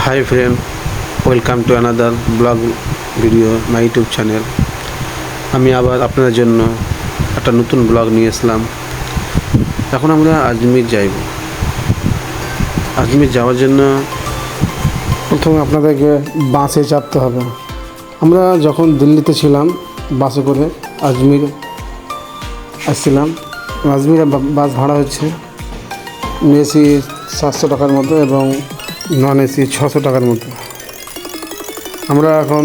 Hi friend, welcome to another blog video my YouTube channel. আমি আবার আপনাদের জন্য একটা নতুন ব্লগ নিয়ে আসলাম। এখন আমরা আজমির যাইব। আজমির যাওয়ার জন্য প্রথমে আপনাদেরকে বাসে চাপতে হবে। আমরা যখন দিল্লিতে ছিলাম বাসে করে আজমির আসছিলাম। আজমিরে বাস ভাড়া হচ্ছে এসি 700 টাকার মতো এবং নন এসি 600 টাকার মতো। আমরা এখন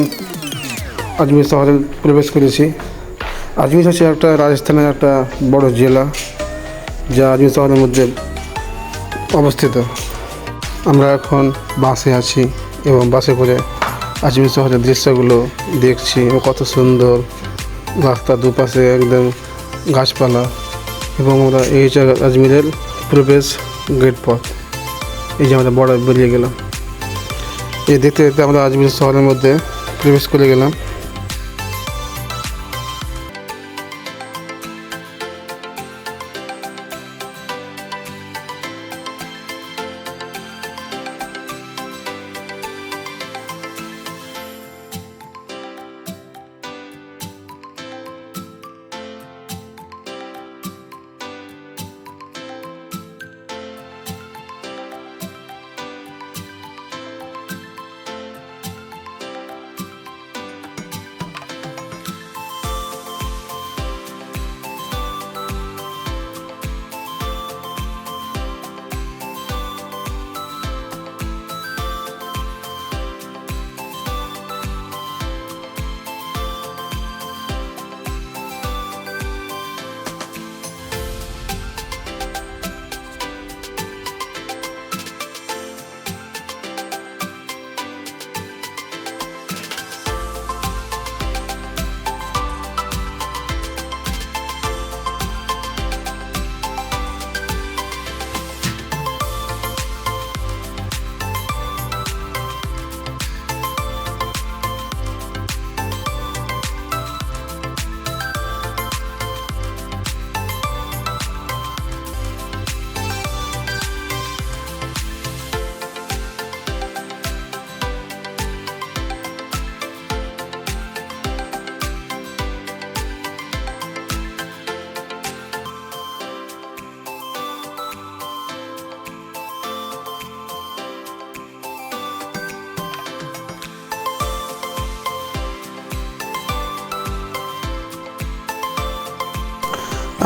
আজমির শহরে প্রবেশ করেছি। আজমির হচ্ছে একটা রাজস্থানের একটা বড় জেলা, যা আজমির শহরের মধ্যে অবস্থিত। আমরা এখন বাসে আছি এবং বাসে করে আজমির শহরের দৃশ্যগুলো দেখছি। কত সুন্দর রাস্তার দুপাশে একদম গাছপালা, এবং আমরা এই জায়গা আজমিরের প্রবেশ গেট পথ। এই যে আমরা বড় বেরিয়ে গেলাম, এই দেখতে দেখতে আমরা আজমির শহরের মধ্যে প্রবেশ করে গেলাম।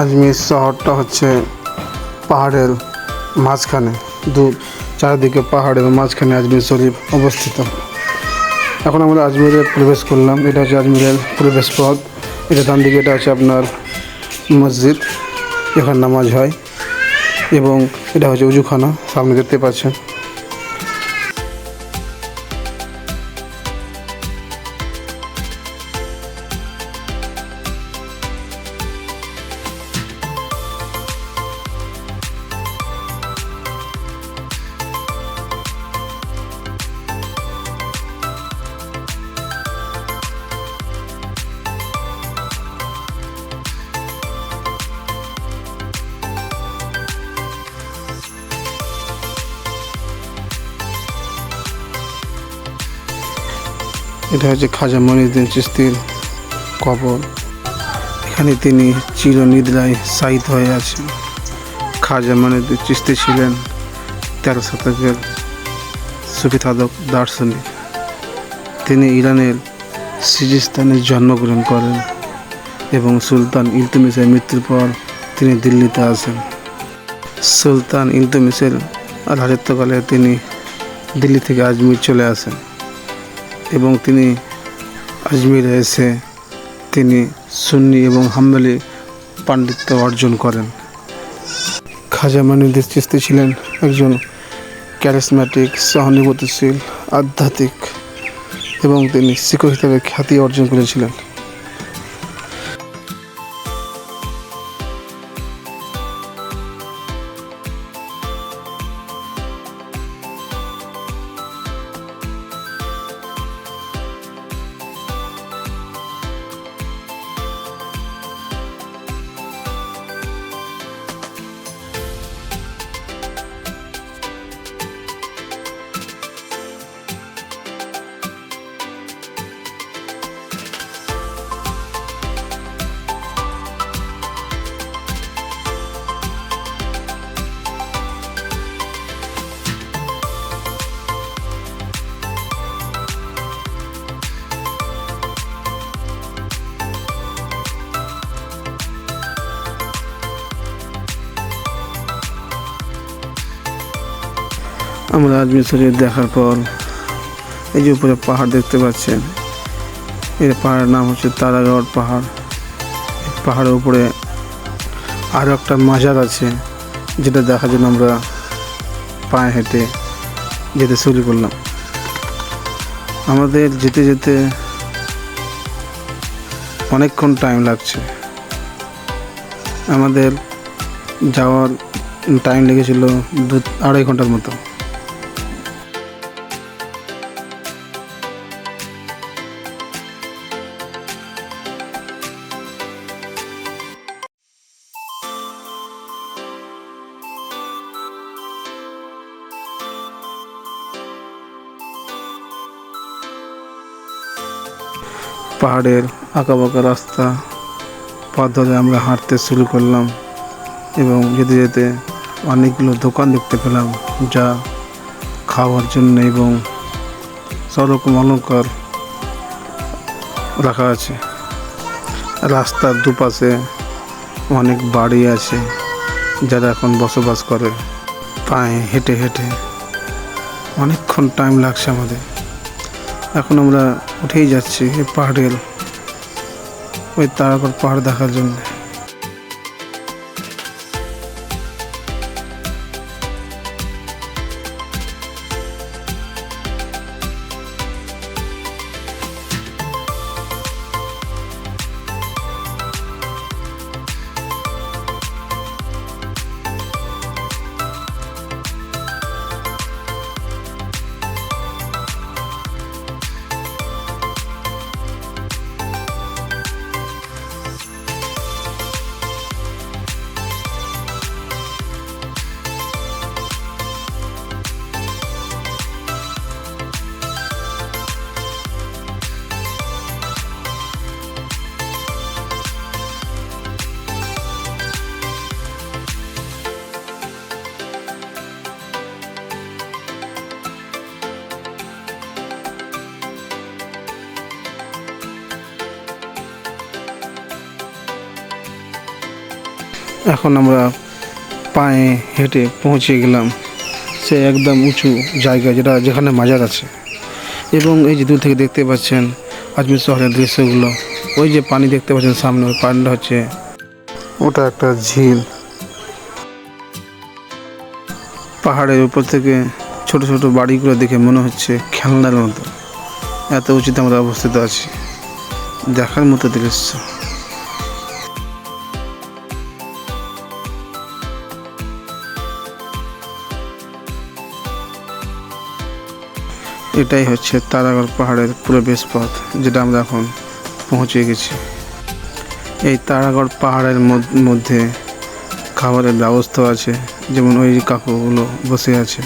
আজমির শহরটা হচ্ছে পাহাড়ের মাঝখানে, চারিদিকে পাহাড়ের মাঝখানে আজমির শরীফ অবস্থিত। এখন আমরা আজমিরে প্রবেশ করলাম। এটা হচ্ছে আজমিরের প্রবেশ পথ। এটা ডান দিকে, এটা হচ্ছে আপনার মসজিদ, এখানে নামাজ হয়, এবং এটা হচ্ছে উজুখানা, সামনে দেখতে পাচ্ছেন। এটা হচ্ছে খাজা মঈনুদ্দিন চিশতির কবর। এখানে তিনি চিরনিদ্রায় শায়িত হয়ে আছেন। খাজা মঈনুদ্দিন চিশতি ছিলেন 13 শতকের সুফি সাধক দার্শনিক। তিনি ইরানের সিজিস্তানে জন্মগ্রহণ করেন এবং সুলতান ইলতুৎমিশের মৃত্যুর পর তিনি দিল্লিতে আসেন। সুলতান ইলতুৎমিশের রাজত্বকালে তিনি দিল্লি থেকে আজমির চলে আসেন এবং তিনি আজমিরে এসে তিনি সুন্নি এবং হাম্বলি পাণ্ডিত্য অর্জন করেন। খাজা মঈনুদ্দিন চিশতি ছিলেন একজন ক্যারিসম্যাটিক, সহানুভূতিশীল, আধ্যাত্মিক, এবং তিনি শিক্ষক হিসেবে খ্যাতি অর্জন করেছিলেন। আমরা আজমির শরীফ দেখার পর এই যে উপরে পাহাড় দেখতে পাচ্ছেন, এই পাহাড়ের নাম হচ্ছে তারাগড় পাহাড়। পাহাড়ের উপরে আরও একটা মাজার আছে, যেটা দেখার জন্য আমরা পায়ে হেঁটে যেতে শুরু করলাম। আমাদের যেতে যেতে অনেকক্ষণ টাইম লাগছে। আমাদের যাওয়ার টাইম লেগেছিল 2-2.5 ঘন্টার মতো। পাহাড়ের আঁকাবাঁকা রাস্তা পথ ধরে আমরা হাঁটতে শুরু করলাম এবং যেতে যেতে অনেকগুলো দোকান দেখতে পেলাম, যা খাওয়ার জন্য এবং সব রকম অলংকার রাখা আছে। রাস্তার দুপাশে অনেক বাড়ি আছে, যারা এখন বসবাস করে। পায়ে হেঁটে হেঁটে অনেকক্ষণ টাইম লাগছে আমাদের। এখন আমরা উঠেই যাচ্ছি এই পাহাড়ের ওই তারাগড় পাহাড় দেখার জন্য। এখন আমরা পায়ে হেঁটে পৌঁছে গেলাম সে একদম উঁচু জায়গা, যেখানে মাজার আছে। এবং এই যে দূর থেকে দেখতে পাচ্ছেন আজমির শহরের দৃশ্যগুলো, ওই যে পানি দেখতে পাচ্ছেন সামনে, ওই পানিটা হচ্ছে ওটা একটা ঝিল। পাহাড়ের উপর থেকে ছোট ছোট বাড়িগুলো দেখে মনে হচ্ছে খেলনার মতো, এত উঁচুতে আমরা অবস্থিত আছি। দেখার মতো দৃশ্য। এটাই হচ্ছে তারাগড় পাহাড়ের প্রবেশ পথ, যেটা আমরা এখন পৌঁছে গেছি। এই তারাগড় পাহাড়ের মধ্যে খাবারের ব্যবস্থা আছে, যেমন ওই কাকুগুলো বসে আছে।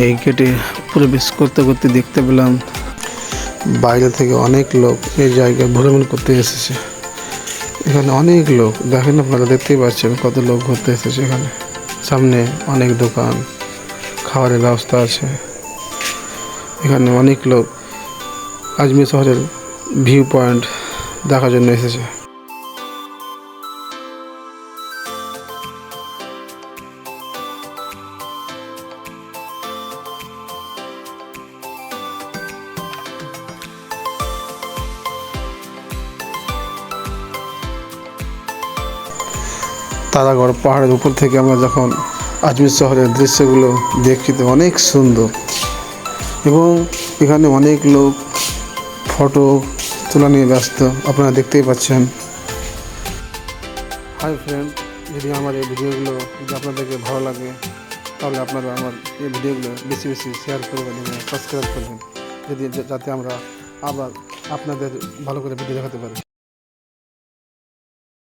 এই গেটে প্রবেশ করতে করতে দেখতে পেলাম বাইরে থেকে অনেক লোক এই জায়গায় ভ্রমণ করতে এসেছে। এখানে অনেক লোক, দেখেন আপনারা দেখতেই পাচ্ছেন কত লোক ঘুরতে এসেছে। এখানে সামনে অনেক দোকান, খাবারের ব্যবস্থা আছে। এখানে অনেক লোক আজমির শহরের ভিউ পয়েন্ট দেখার জন্য এসেছে। তারাগড় পাহাড়ের উপর থেকে আমরা যখন আজমির শহরের দৃশ্যগুলো দেখি তো অনেক সুন্দর, এবং এখানে অনেক লোক ফটো তোলা নিয়ে ব্যস্ত, আপনারা দেখতেই পাচ্ছেন। হাই ফ্রেন্ড, যদি আমার এই ভিডিওগুলো যদি আপনাদেরকে ভালো লাগে, তাহলে আপনারা আমার এই ভিডিওগুলো বেশি বেশি শেয়ার করবেন এবং সাবস্ক্রাইব করবেন, যাতে আমরা আবার আপনাদের ভালো করে ভিডিও দেখাতে পারি।